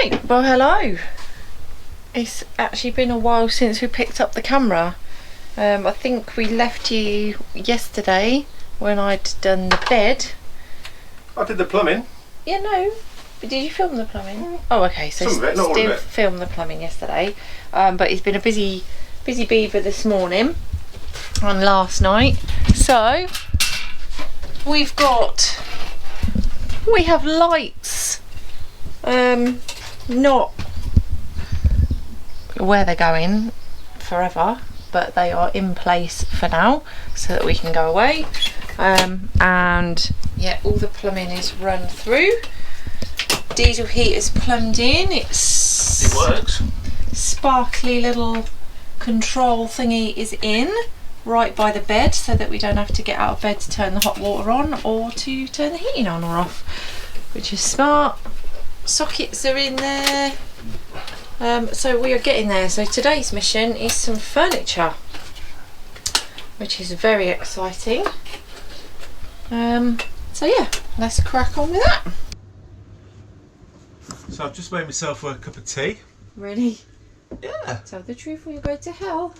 Right, well hello. It's actually been a while since we picked up the camera. I think we left you yesterday when I'd done the bed. I did the plumbing. Yeah, no. But did you film the plumbing? Oh, okay. So some of it, not all of it. Filmed the plumbing yesterday. But it's been a busy beaver this morning and last night. So we have lights. Not where they're going forever, but they are in place for now so that we can go away. And yeah, all the plumbing is run through. Diesel heater's plumbed in. It works. Sparkly little control thingy is in right by the bed so that we don't have to get out of bed to turn the hot water on or to turn the heating on or off, which is smart. Sockets are in there. So we are getting there. So today's mission is some furniture, which is very exciting. So yeah, let's crack on with that. So I've just made myself a cup of tea. Really? Yeah. Tell the truth or you go to hell.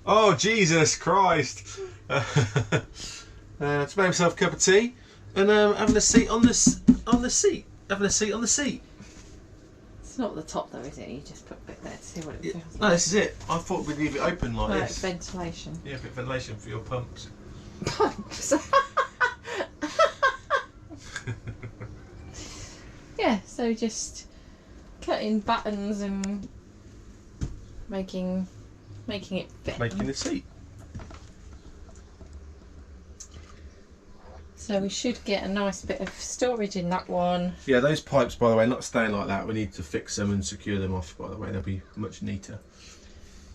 Oh Jesus Christ! Just made myself a cup of tea and having a seat on the seat. Having a seat on the seat. It's not the top though, is it? You just put a bit there to see what it feels like. No, this is it. I thought we'd leave it open like this. Ventilation. Yeah, a bit of ventilation for your pumps. Pumps. Yeah, so just cutting buttons and making it fit. Making the seat. So we should get a nice bit of storage in that one. Yeah, those pipes, by the way, not staying like that. We need to fix them and secure them off, by the way. They'll be much neater.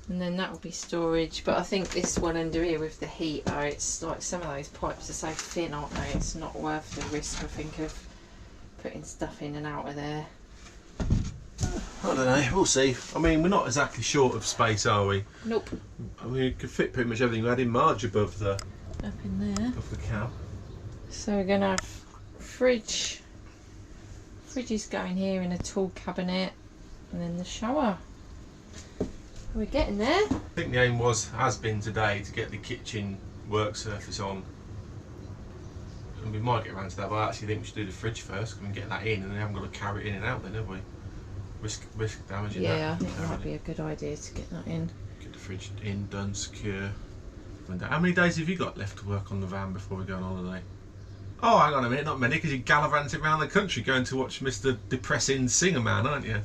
And then that will be storage. But I think this one under here with the heater, it's like some of those pipes are so thin, aren't they? It's not worth the risk, I think, of putting stuff in and out of there. I don't know, we'll see. I mean, we're not exactly short of space, are we? Nope. I mean, we could fit pretty much everything we had in Marge above the cab. So we're gonna have fridge is going here in a tool cabinet, and then the shower. We're getting there. I think the aim has been today to get the kitchen work surface on. And we might get around to that, but I actually think we should do the fridge first and get that in, and then we haven't got to carry it in and out then, have we? Risk damaging that. Yeah, I think that might be a good idea to get that in. Get the fridge in, done, secure. How many days have you got left to work on the van before we go on holiday? Oh, hang on a minute, not many, because you're gallivanting around the country going to watch Mr. Depressing Singer Man, aren't you?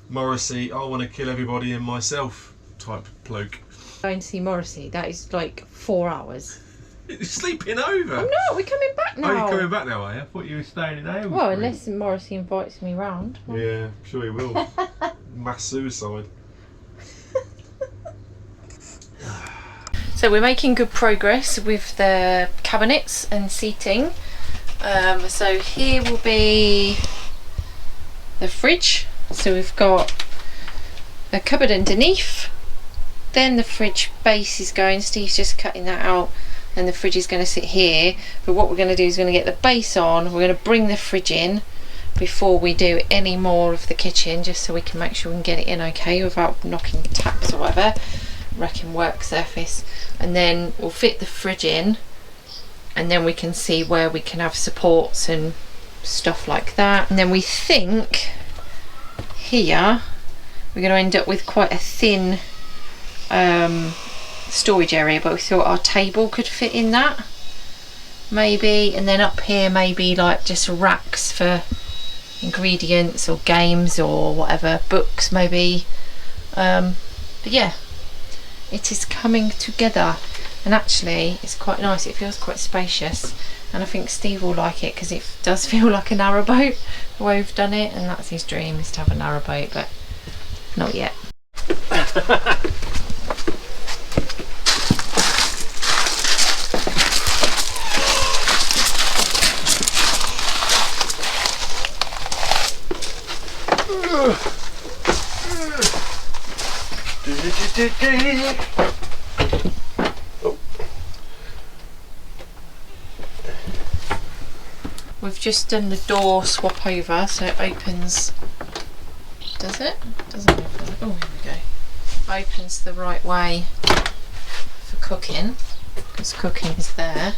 Morrissey, I want to kill everybody and myself type bloke. Going to see Morrissey, that is like 4 hours. You're sleeping over. I'm not, we're coming back now. Oh, you're coming back now, are you? I thought you were staying in Aylesbury. Well, unless Morrissey invites me round. Yeah, I'm sure he will. Mass suicide. So we're making good progress with the cabinets and seating. So here will be the fridge. So we've got a cupboard underneath, then the fridge base is going, Steve's just cutting that out, and the fridge is going to sit here. But what we're going to do is we're going to get the base on, we're going to bring the fridge in before we do any more of the kitchen, just so we can make sure we can get it in okay without knocking taps or whatever, wrecking work surface. And then we'll fit the fridge in, and then we can see where we can have supports and stuff like that. And then we think here we're going to end up with quite a thin storage area, but we thought our table could fit in that maybe, and then up here maybe like just racks for ingredients or games or whatever, books maybe. But yeah, it is coming together, and actually it's quite nice. It feels quite spacious, and I think Steve will like it because it does feel like a narrowboat the way we've done it, and that's his dream, is to have a narrowboat, but not yet. we've just done the door swap over, so it opens. Does it? Doesn't open. Oh, here we go. Opens the right way for cooking, because cooking is there.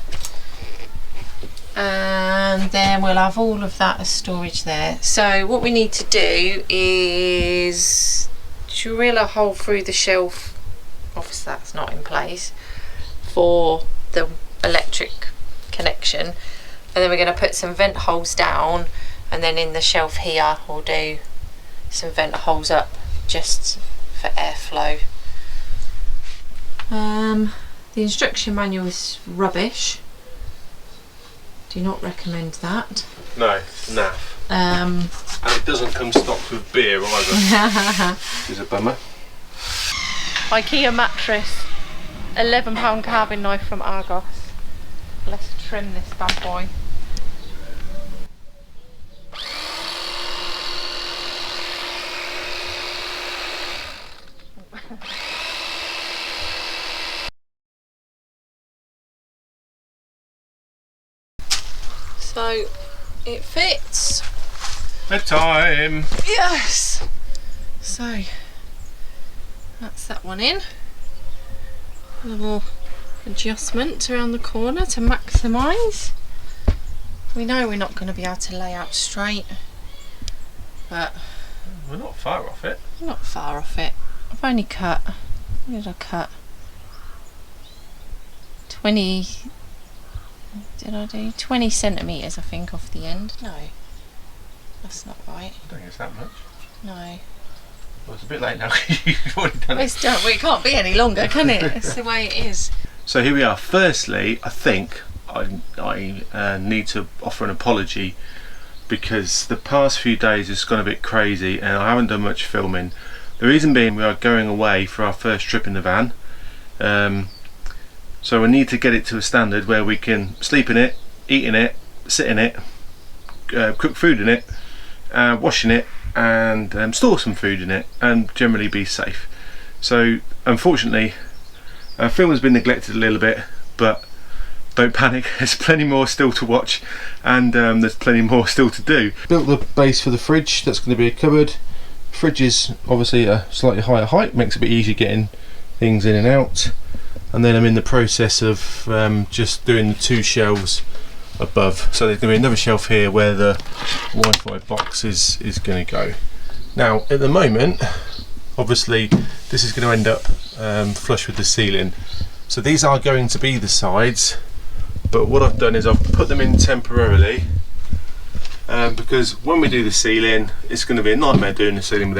And then we'll have all of that as storage there. So what we need to do is drill a hole through the shelf, obviously that's not in place, for the electric connection, and then we're going to put some vent holes down, and then in the shelf here we'll do some vent holes up just for airflow. The instruction manual is rubbish. Do not recommend that. No, it's naff. And it doesn't come stocked with beer either. It's a bummer. IKEA mattress, £11 carving knife from Argos. Let's trim this bad boy. So it fits. Bedtime. Yes. So that's that one in. A little adjustment around the corner to maximise. We know we're not going to be able to lay out straight, but we're not far off it. Not far off it. I've only cut. What did I cut? 20. Did I do 20 centimetres? I think off the end. No, that's not right. I don't think it's that much. No. Well, it's a bit late now. You've already done it. It's done. Well, it can't be any longer, can it? It's the way it is. So here we are. Firstly, I think I need to offer an apology, because the past few days has gone a bit crazy and I haven't done much filming. The reason being, we are going away for our first trip in the van. So we need to get it to a standard where we can sleep in it, eat in it, sit in it, cook food in it, wash in it, and store some food in it, and generally be safe. So unfortunately, film has been neglected a little bit, but don't panic, there's plenty more still to watch, and there's plenty more still to do. Built the base for the fridge. That's going to be a cupboard. Fridge is obviously a slightly higher height, makes it a bit easier getting things in and out. And then I'm in the process of just doing the 2 shelves above. So there's going to be another shelf here where the Wi-Fi box is going to go. Now at the moment, obviously this is going to end up flush with the ceiling. So these are going to be the sides, but what I've done is I've put them in temporarily, because when we do the ceiling, it's going to be a nightmare doing the ceiling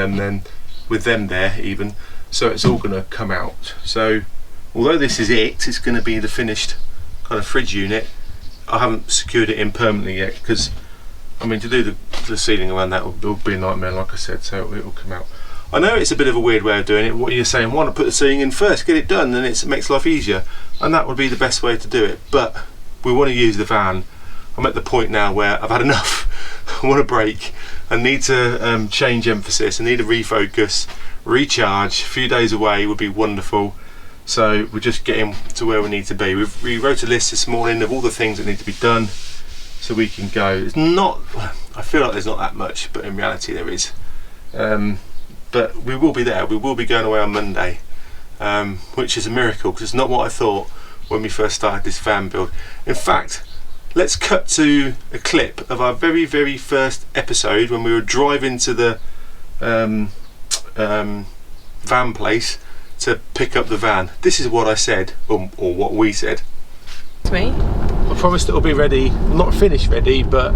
with them there even. So it's all going to come out. So although this is it's going to be the finished kind of fridge unit, I haven't secured it in permanently yet, because I mean, to do the ceiling around that will be a nightmare, like I said, so it will come out. I know it's a bit of a weird way of doing it. What you're saying, why not put the ceiling in first, get it done, and it makes life easier, and that would be the best way to do it. But we want to use the van. I'm at the point now where I've had enough. I want a break. I need to change emphasis. I need to refocus, recharge. A few days away would be wonderful. So we're just getting to where we need to be. We wrote a list this morning of all the things that need to be done so we can go. It's not, I feel like there's not that much, but in reality there is. But we will be there. We will be going away on Monday, which is a miracle, because it's not what I thought when we first started this van build. In fact, let's cut to a clip of our very, very first episode when we were driving to the van place to pick up the van. This is what I said, or what we said. Me? I promised it'll be ready, not finished ready, but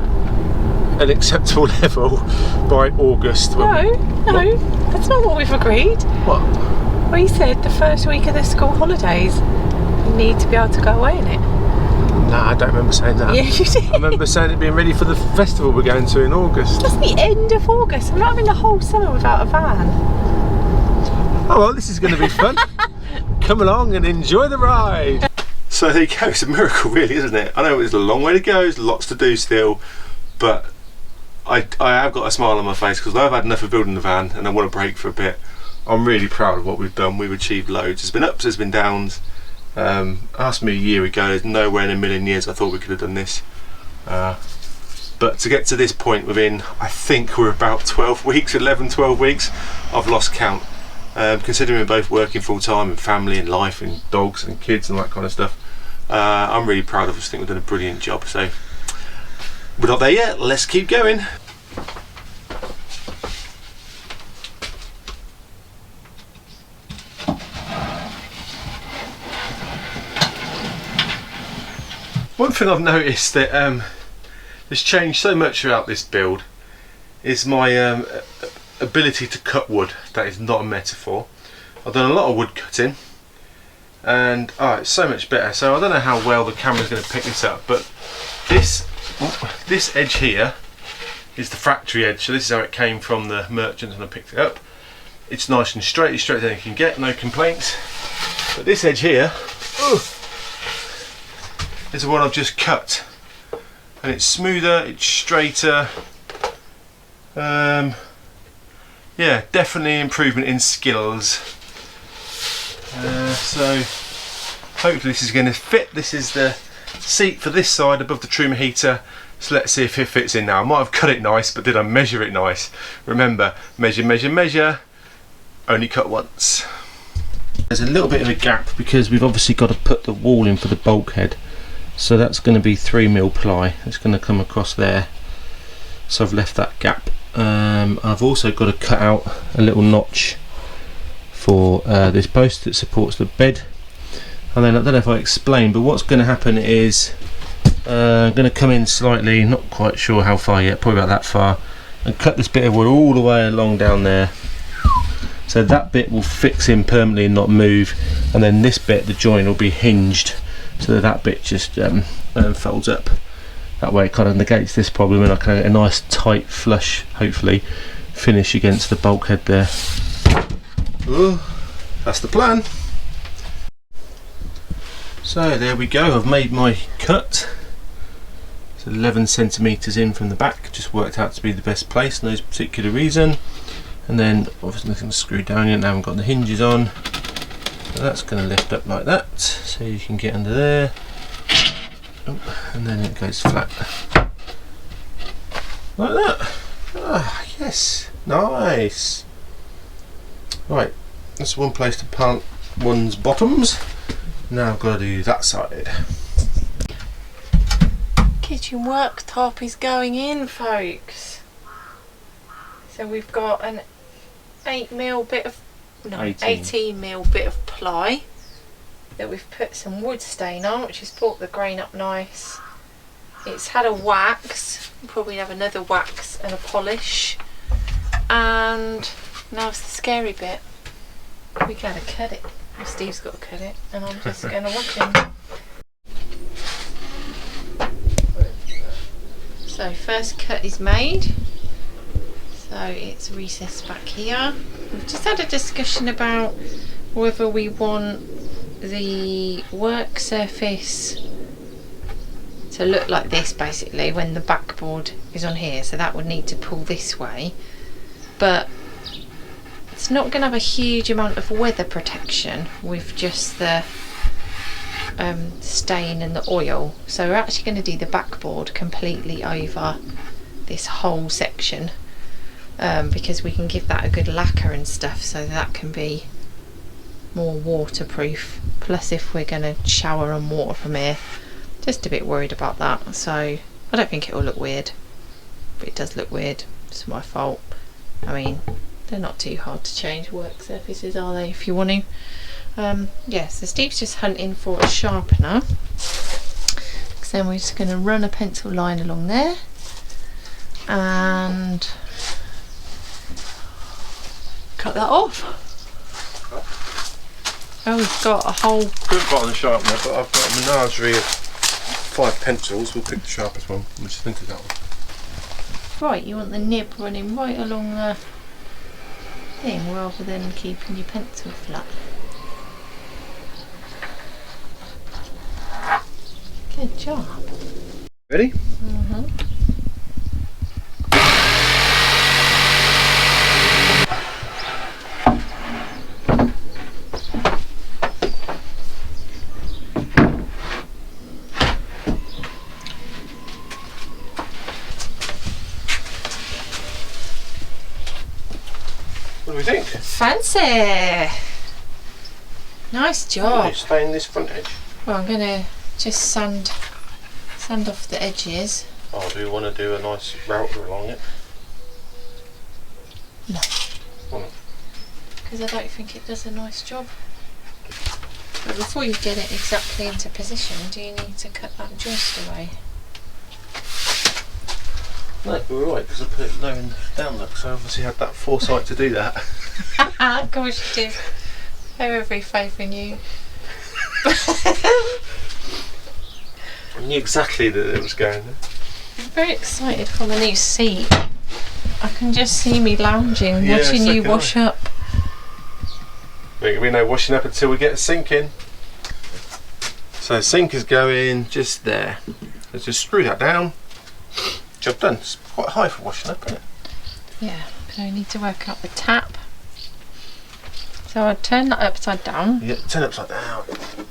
an acceptable level by August. No, that's not what we've agreed. What? We said the first week of the school holidays, you need to be able to go away in it. Nah, I don't remember saying that. Yeah, you did. I remember saying it being ready for the festival we're going to in August. That's the end of August. I'm not having the whole summer without a van. Oh well, this is going to be fun. Come along and enjoy the ride. So there you go, it's a miracle really, isn't it? I know it's a long way to go, there's lots to do still, but I have got a smile on my face, because I've had enough of building the van and I want to break for a bit. I'm really proud of what we've done. We've achieved loads. There's been ups, there's been downs. Asked me a year ago, there's nowhere in a million years I thought we could have done this. But to get to this point within, I think we're about 12 weeks, 11, 12 weeks, I've lost count. Considering we're both working full time and family and life and dogs and kids and that kind of stuff, I'm really proud of us. I think we've done a brilliant job. So we're not there yet, let's keep going. One thing I've noticed that has changed so much throughout this build is my ability to cut wood. That is not a metaphor. I've done a lot of wood cutting and it's so much better. So I don't know how well the camera's going to pick this up, but this edge here is the factory edge. So this is how it came from the merchant and I picked it up. It's nice and straight, as straight as you can get, no complaints. But this edge here is the one I've just cut, and it's smoother, it's straighter. Yeah, definitely improvement in skills. So hopefully this is going to fit. This is the seat for this side above the trim heater, so let's see if it fits in now. I might have cut it nice, but did I measure it nice? Remember, measure, measure, measure, only cut once. There's a little bit of a gap because we've obviously got to put the wall in for the bulkhead. So that's going to be 3mm ply. It's going to come across there. So I've left that gap. I've also got to cut out a little notch for this post that supports the bed. And then I don't know if I explained, but what's going to happen is I'm going to come in slightly, not quite sure how far yet, probably about that far, and cut this bit of wood all the way along down there. So that bit will fix in permanently and not move, and then this bit, the joint, will be hinged. So that bit just folds up. That way it kind of negates this problem, and I can get a nice tight flush, hopefully, finish against the bulkhead there. Ooh, that's the plan. So there we go, I've made my cut. It's 11 centimetres in from the back, just worked out to be the best place for no particular reason. And then obviously nothing's screwed down yet, I haven't got the hinges on. So that's going to lift up like that, so you can get under there, and then it goes flat like that. Ah, yes, nice. Right, that's one place to plant one's bottoms. Now I've got to do that side. Kitchen worktop is going in, folks. So we've got an 8mm bit of 18mm bit of ply that we've put some wood stain on, which has brought the grain up nice. It's had a wax, we'll probably have another wax and a polish, and now it's the scary bit. We gotta cut it. Steve's got to cut it, and I'm just gonna watch him. So first cut is made. So it's recessed back here. We've just had a discussion about whether we want the work surface to look like this basically when the backboard is on here, so that would need to pull this way, but it's not going to have a huge amount of weather protection with just the stain and the oil, so we're actually going to do the backboard completely over this whole section. Because we can give that a good lacquer and stuff, so that can be more waterproof. Plus, if we're going to shower on water from here, just a bit worried about that. So I don't think it will look weird, but it does look weird. It's my fault. I mean, they're not too hard to change work surfaces, are they, if you want to? Yeah, so Steve's just hunting for a sharpener. So then we're just going to run a pencil line along there, and cut that off. Oh, we've got a whole... Could have gotten a sharpener, but I've got a menagerie of 5 pencils. We'll pick the sharpest one. We'll just think of that one. Right, you want the nib running right along the thing rather than keeping your pencil flat. Good job. Ready? Mm-hmm. do we think? Fancy! Nice job. Stain this front edge. Well, I'm going to just sand off the edges. Oh, do you want to do a nice router along it? No. Why not? Because I don't think it does a nice job. But before you get it exactly into position, do you need to cut that joist away? No, we're right, because I put it low and down look, so I obviously had that foresight to do that. Of course you do. I have every faith in you. I knew exactly that it was going there. I'm very excited for the new seat. I can just see me lounging, watching you wash up. There'll be no washing up until we get a sink in. So the sink is going just there. Let's just screw that down. Job done. It's quite high for washing up, isn't it? Yeah, but I need to work out the tap. So I'll turn that upside down. Yeah, turn it upside down.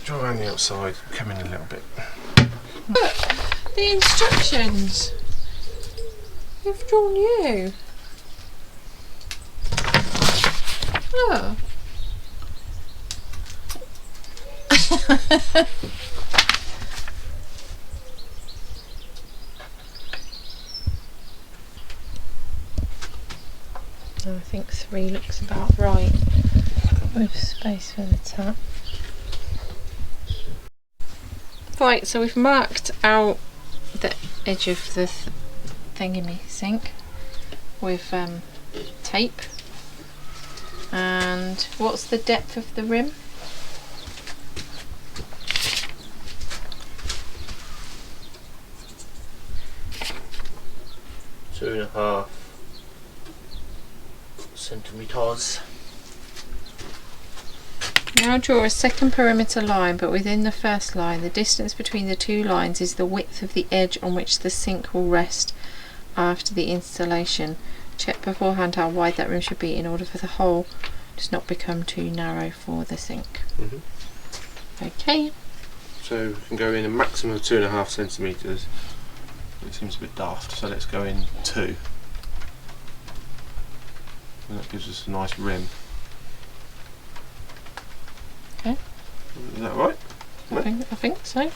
Draw around the outside. Come in a little bit. Look, the instructions. You've drawn you. Oh. I think 3 looks about right, with space for the tap. Right, so we've marked out the edge of the thingy sink with tape. And what's the depth of the rim? Two and a half centimetres. Now draw a second perimeter line, but within the first line, the distance between the 2 lines is the width of the edge on which the sink will rest after the installation. Check beforehand how wide that rim should be in order for the hole to not become too narrow for the sink. Okay. So we can go in a maximum of 2.5 centimetres. It seems a bit daft, so let's go in 2. And that gives us a nice rim. Okay. Is that right? I think so.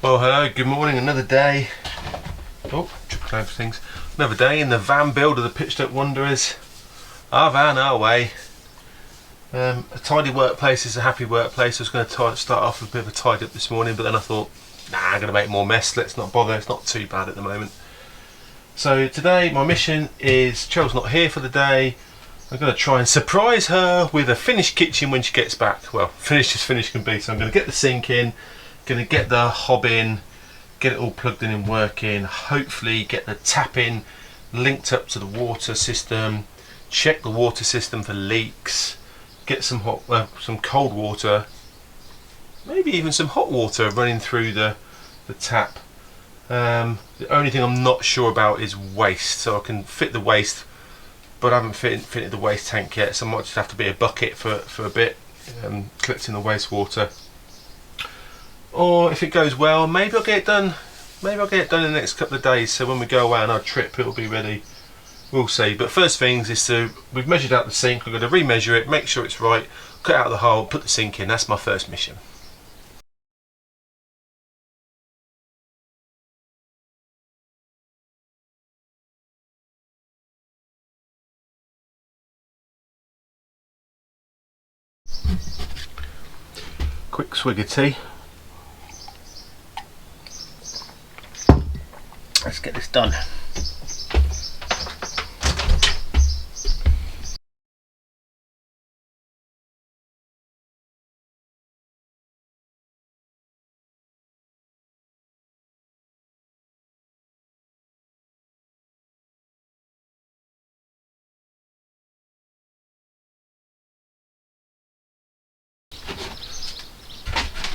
Well, hello, good morning, another day. Oh, tripping over things. Another day in the van build of the Pitched Up Wanderers. Our van, our way. A tidy workplace is a happy workplace. I was going to start off with a bit of a tidy up this morning, but then I thought, nah, I'm going to make more mess. Let's not bother. It's not too bad at the moment. So today, my mission is, Cheryl's not here for the day. I'm going to try and surprise her with a finished kitchen when she gets back. Well, finished as finished can be. So I'm going to get the sink in, going to get the hob in, get it all plugged in and working. Hopefully, get the tap in, linked up to the water system. Check the water system for leaks. Get some some cold water, maybe even some hot water running through the tap. The only thing I'm not sure about is waste, so I can fit the waste, but I haven't fitted the waste tank yet, so I might just have to be a bucket for a bit, collecting the wastewater. Or if it goes well, maybe I'll get it done. Maybe I'll get it done in the next couple of days, so when we go away on our trip, it'll be ready. We'll see. But first things is we've measured out the sink. We're going to remeasure it, make sure it's right, cut out the hole, put the sink in. That's my first mission. Quick swig of tea. Let's get this done.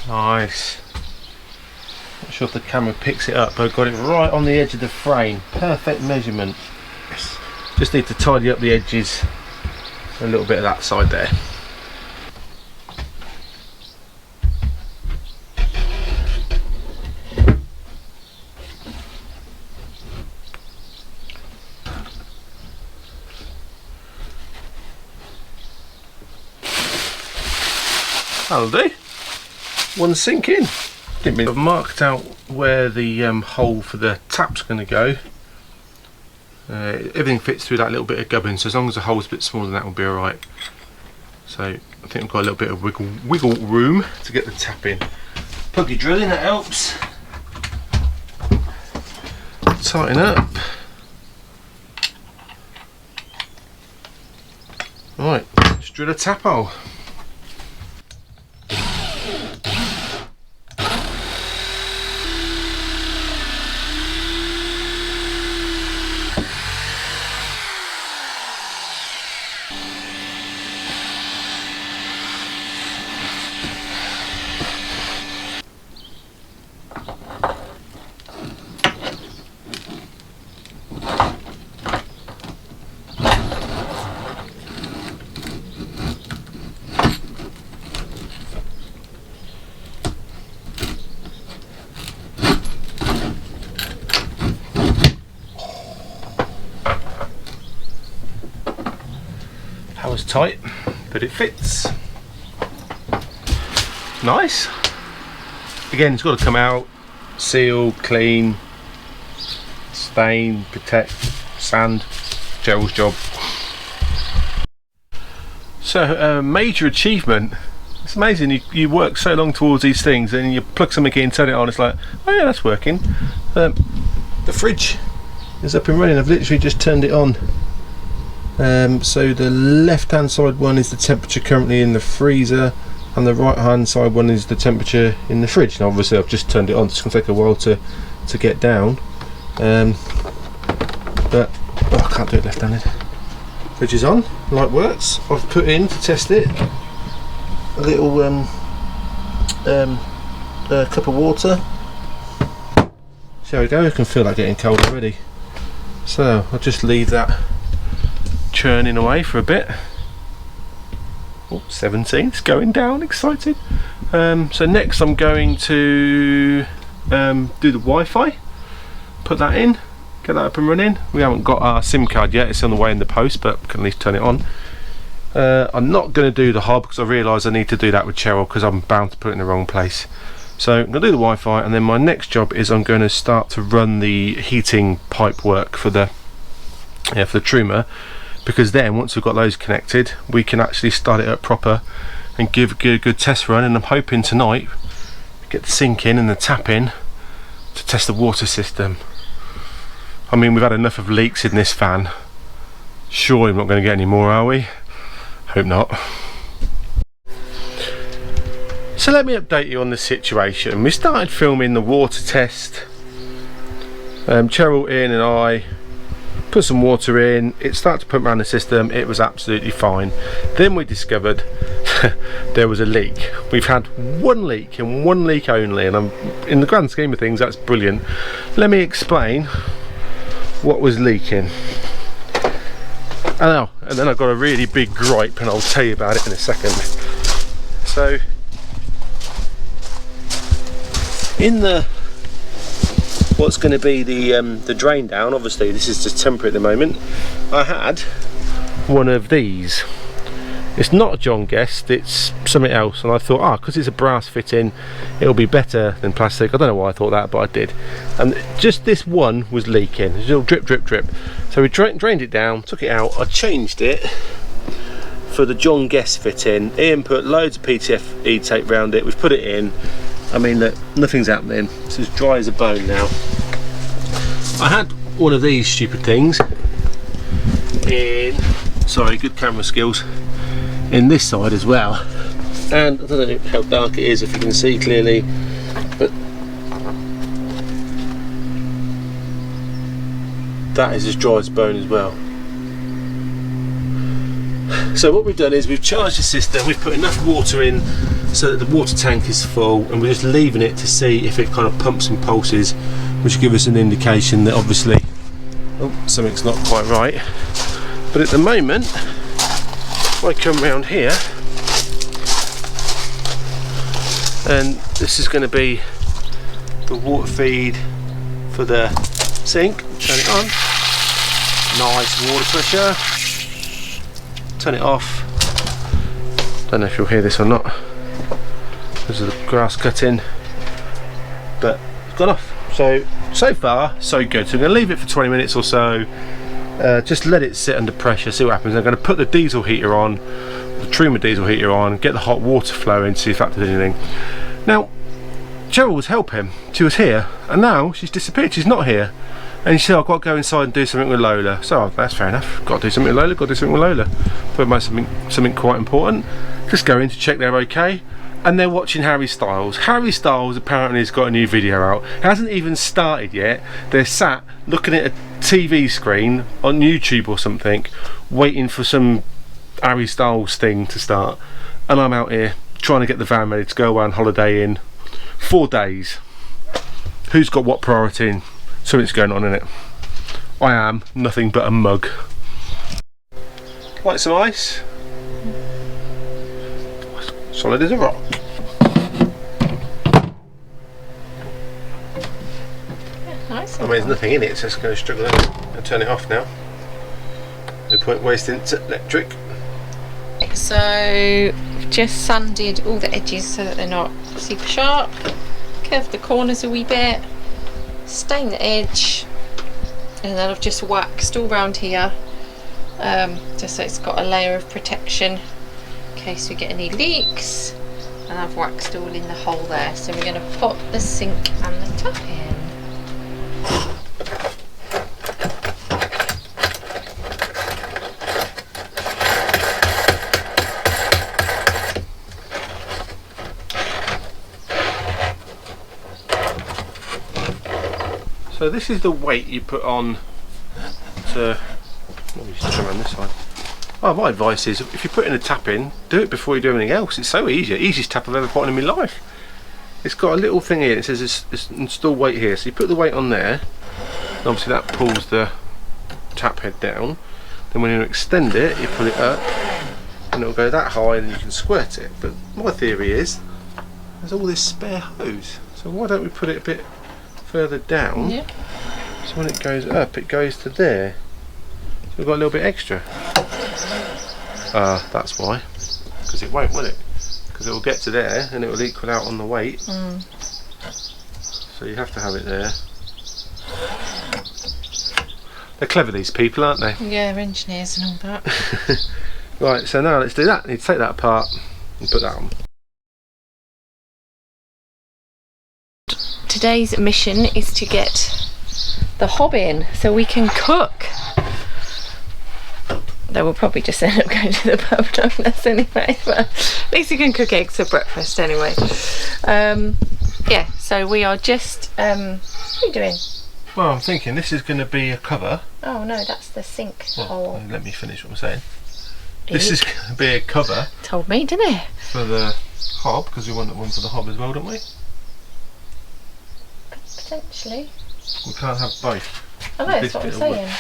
Nice. Not sure if the camera picks it up, but I've got it right on the edge of the frame. Perfect measurement. Just need to tidy up the edges. A little bit of that side there. That'll do. One sink in. I've marked out where the hole for the tap's going to go. Everything fits through that little bit of gubbin, so as long as the hole's a bit smaller than that will be alright. So I think I've got a little bit of wiggle room to get the tap in. Plug your drill in, that helps. Tighten up. Right, let's drill a tap hole. That was tight, but it fits. Nice. Again, it's got to come out, seal, clean, stain, protect, sand. Gerald's job. So, major achievement. It's amazing. You work so long towards these things, and you plug something in, turn it on. It's like, oh yeah, that's working. The fridge is up and running. I've literally just turned it on. So the left hand side one is the temperature currently in the freezer, and the right hand side one is the temperature in the fridge. Now obviously I've just turned it on, it's going to take a while to get down, but I can't do it left handed. Fridge is on, light works. I've put in to test it a little cup of water. So there we go, I can feel that getting cold already. So I'll just leave that churning away for a bit. Oh, 17, it's going down, excited. So next I'm going to do the Wi-Fi, put that in, get that up and running. We haven't got our SIM card yet, it's on the way in the post, but we can at least turn it on. I'm not going to do the hob because I realise I need to do that with Cheryl because I'm bound to put it in the wrong place. So I'm going to do the Wi-Fi, and then my next job is I'm going to start to run the heating pipe work for the troomer. Because then once we've got those connected, we can actually start it up proper and give a good test run. And I'm hoping tonight get the sink in and the tap in to test the water system. I mean, we've had enough of leaks in this van. Surely we're not going to get any more, are we? Hope not. So let me update you on the situation. We started filming the water test. Cheryl, Ian and I put some water in, it started to pump around the system, it was absolutely fine. Then we discovered there was a leak. We've had one leak and one leak only, and in the grand scheme of things that's brilliant. Let me explain what was leaking. And then I've got a really big gripe, and I'll tell you about it in a second. So in the what's going to be the drain down, obviously this is just temporary at the moment, I had one of these. It's not a John Guest, it's something else, and I thought, because it's a brass fitting it'll be better than plastic. I don't know why I thought that, but I did. And just this one was leaking, a little drip drip drip. So we drained it down, took it out, I changed it for the John Guest fitting. Ian put loads of PTFE tape around it, we've put it in. I mean, look, nothing's happening. It's as dry as a bone now. I had one of these stupid things in, sorry, good camera skills, in this side as well. And I don't know how dark it is, if you can see clearly, but that is as dry as a bone as well. So what we've done is we've charged the system, we've put enough water in so that the water tank is full, and we're just leaving it to see if it kind of pumps and pulses, which give us an indication that obviously something's not quite right. But at the moment, if I come round here, and this is going to be the water feed for the sink. Turn it on, nice water pressure. Turn it off. Don't know if you'll hear this or not. This is the grass cutting, but it's gone off. So far so good. So I'm going to leave it for 20 minutes or so, just let it sit under pressure, see what happens. I'm going to put the diesel heater on, the Truma diesel heater on, get the hot water flowing, see if that does anything. Now Cheryl was helping, she was here, and now she's disappeared, she's not here. And she said, I've got to go inside and do something with Lola. So that's fair enough, got to do something with Lola, got to do something with Lola. Thought about something quite important. Just go in to check they're okay. And they're watching Harry Styles. Harry Styles apparently has got a new video out. It hasn't even started yet. They're sat looking at a TV screen on YouTube or something, waiting for some Harry Styles thing to start. And I'm out here trying to get the van ready to go away on holiday in 4 days. Who's got what priority? And something's going on in it. I am nothing but a mug. Like some ice? Solid as a rock. Yeah, nice. I mean, there's nothing in it, so it's going to struggle. I'll turn it off now. No point wasting electric. So I've just sanded all the edges so that they're not super sharp. Curved the corners a wee bit. Stained the edge. And then I've just waxed all round here. Just so it's got a layer of protection in case we get any leaks. And I've waxed all in the hole there. So we're going to put the sink and the tap in. So this is the weight you put on to, let me just turn around this side. Oh, my advice is, if you're putting a tap in, do it before you do anything else. It's so easy, easiest tap I've ever put on in my life. It's got a little thing here, it says it's install weight here. So you put the weight on there, and obviously that pulls the tap head down. Then when you extend it, you pull it up, and it'll go that high and you can squirt it. But my theory is, there's all this spare hose. So why don't we put it a bit further down? Yeah. So when it goes up, it goes to there. So we've got a little bit extra. That's why. Because it won't, will it? Because it will get to there and it will equal out on the weight. So you have to have it there. They're clever, these people, aren't they? Yeah, engineers and all that. Right, so now let's do that. You need to take that apart and put that on. Today's mission is to get the hob in so we can cook. Though we'll probably just end up going to the pub nonetheless anyway, but at least you can cook eggs for breakfast anyway. Yeah, so we are just, what are you doing? Well, I'm thinking this is going to be a cover. Oh no, that's the sink hole. Let me finish what I'm saying. This is going to be a cover. Told me, didn't it? For the hob, because we want one for the hob as well, don't we? Potentially. We can't have both. I know, that's what I'm saying.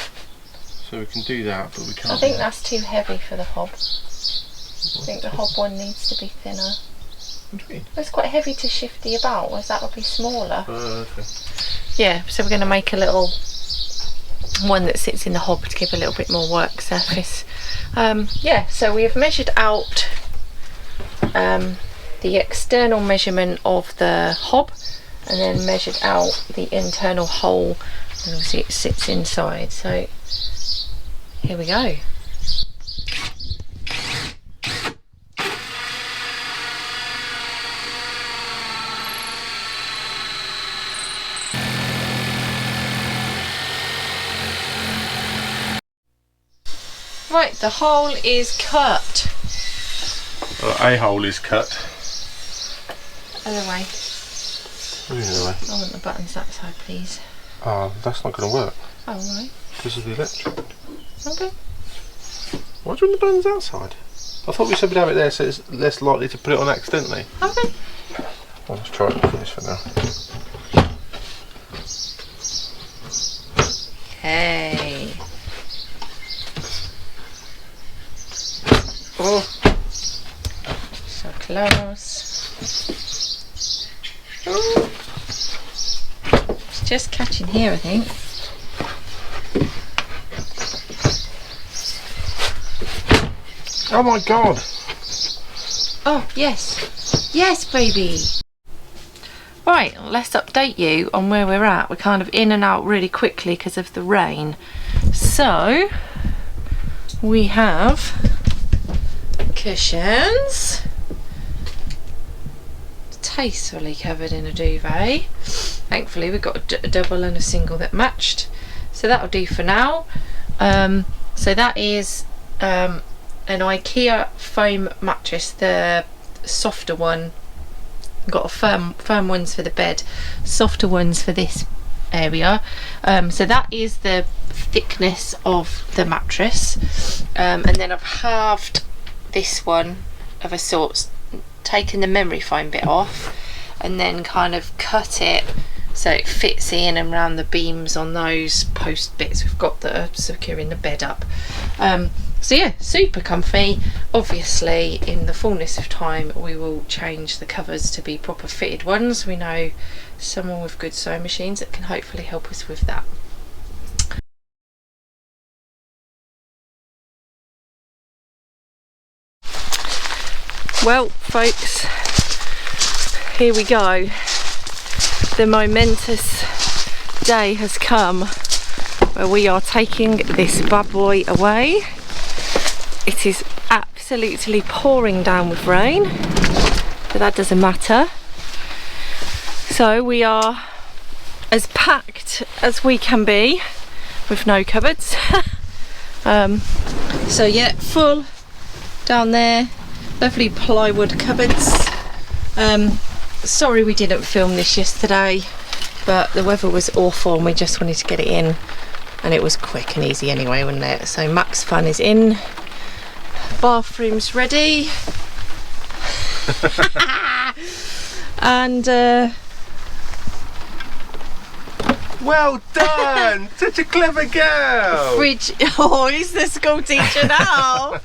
So we can do that, but we can't. I think that's too heavy for the hob. I think the hob one needs to be thinner. What do you mean? It's quite heavy to shifty about, whereas that would be smaller. Okay. Yeah, so we're going to make a little one that sits in the hob to give a little bit more work surface. Yeah, so we have measured out the external measurement of the hob and then measured out the internal hole, and obviously it sits inside. So here we go. Right, the hole is cut. A hole is cut. Other way. Anyway. I want the buttons that side, please. That's not going to work. Oh, right. Because of the electric. Okay. Why do you want the buttons outside? I thought we said we'd have it there so it's less likely to put it on accidentally. Okay. Well, let's try it and finish for now. Hey. Oh. So close. Oh. It's just catching here, I think. Oh my god! Oh, yes. Yes, baby. Right, let's update you on where we're at. We're kind of in and out really quickly because of the rain. So, we have cushions, tastefully covered in a duvet. Thankfully we've got a double and a single that matched, so that'll do for now. So that is an IKEA foam mattress, the softer one. Got a firm ones for the bed, softer ones for this area. So that is the thickness of the mattress, and then I've halved this one of a sort, taken the memory foam bit off and then kind of cut it so it fits in and around the beams on those post bits we've got that are securing the bed up. So yeah, super comfy. Obviously in the fullness of time we will change the covers to be proper fitted ones. We know someone with good sewing machines that can hopefully help us with that. Well folks, here we go. The momentous day has come where we are taking this bad boy away. It is absolutely pouring down with rain, but that doesn't matter. So we are as packed as we can be with no cupboards. So yeah, full down there, lovely plywood cupboards. Sorry we didn't film this yesterday, but the weather was awful and we just wanted to get it in, and it was quick and easy anyway, wasn't it? So Max Fun is in, bathroom's ready, and Well done! Such a clever girl! fridge. Oh, he's the school teacher now.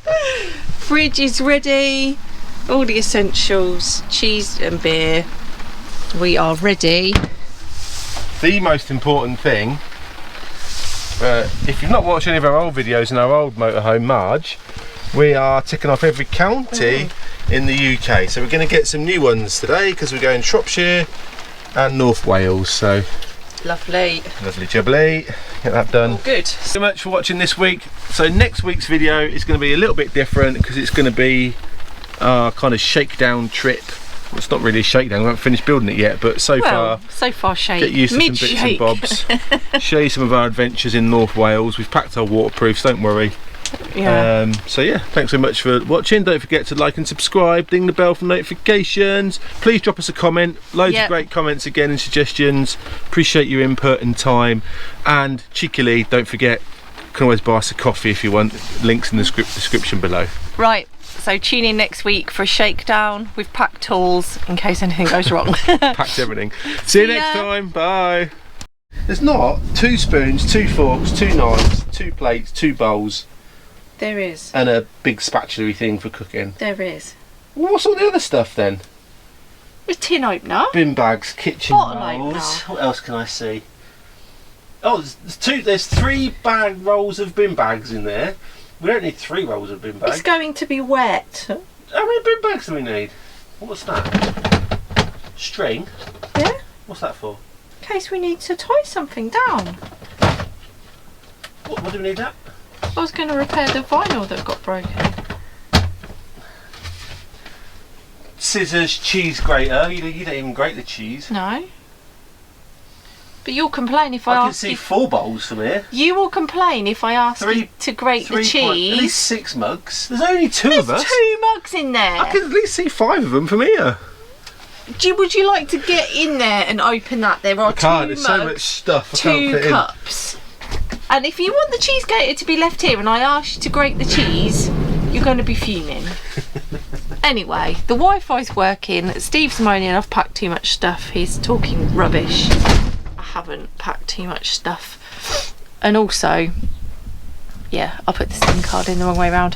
Fridge is ready, all the essentials, cheese and beer. We are ready. The most important thing, if you've not watched any of our old videos in our old motorhome, Marge, we are ticking off every county in the UK. So we're going to get some new ones today because we're going Shropshire and North Wales. So Lovely. lovely jubbly. Get that done. All good. Thanks so much for watching this week. So next week's video is going to be a little bit different because it's going to be our kind of shakedown trip. Well, it's not really a shakedown, we haven't finished building it yet, but so far shake. get used to some bits and bobs. Show you some of our adventures in North Wales. We've packed our waterproofs, don't worry. Yeah. So yeah, thanks so much for watching. Don't forget to like and subscribe, ding the bell for notifications. Please drop us a comment. Loads of great comments again and suggestions. Appreciate your input and time. And cheekily, don't forget, you can always buy us a coffee if you want. Links in the description below. Right, so tune in next week for a shakedown. We've packed tools in case anything goes wrong. Packed everything. See you next time. Bye. There's not 2 spoons, 2 forks, 2 knives, 2 plates, 2 bowls. There is. And a big spatula-y thing for cooking. There is. Well, what's all the other stuff then? A tin opener. Bin bags, kitchen Bottle rolls. opener. What else can I see? Oh, there's 3 bag rolls of bin bags in there. We don't need 3 rolls of bin bags. It's going to be wet. How many bin bags do we need? What's that? String? Yeah. What's that for? In case we need to tie something down. What do we need that? I was going to repair the vinyl that got broken. Scissors, cheese grater. You don't even grate the cheese. No. But you'll complain if I can ask see you. 4 bowls from here. You will complain if I ask you to grate the At cheese. least 6 mugs. There's only 2 of us. There's 2 mugs in there. I can at least see 5 of them from here. Would you like to get in there and open that? There are 2 mugs, There's so much stuff. I 2 can't fit cups. And if you want the cheese grater to be left here and I ask you to grate the cheese, you're going to be fuming. Anyway, the Wi-Fi's working. Steve's moaning I've packed too much stuff. He's talking rubbish. I haven't packed too much stuff. And also, yeah, I put the SIM card in the wrong way around.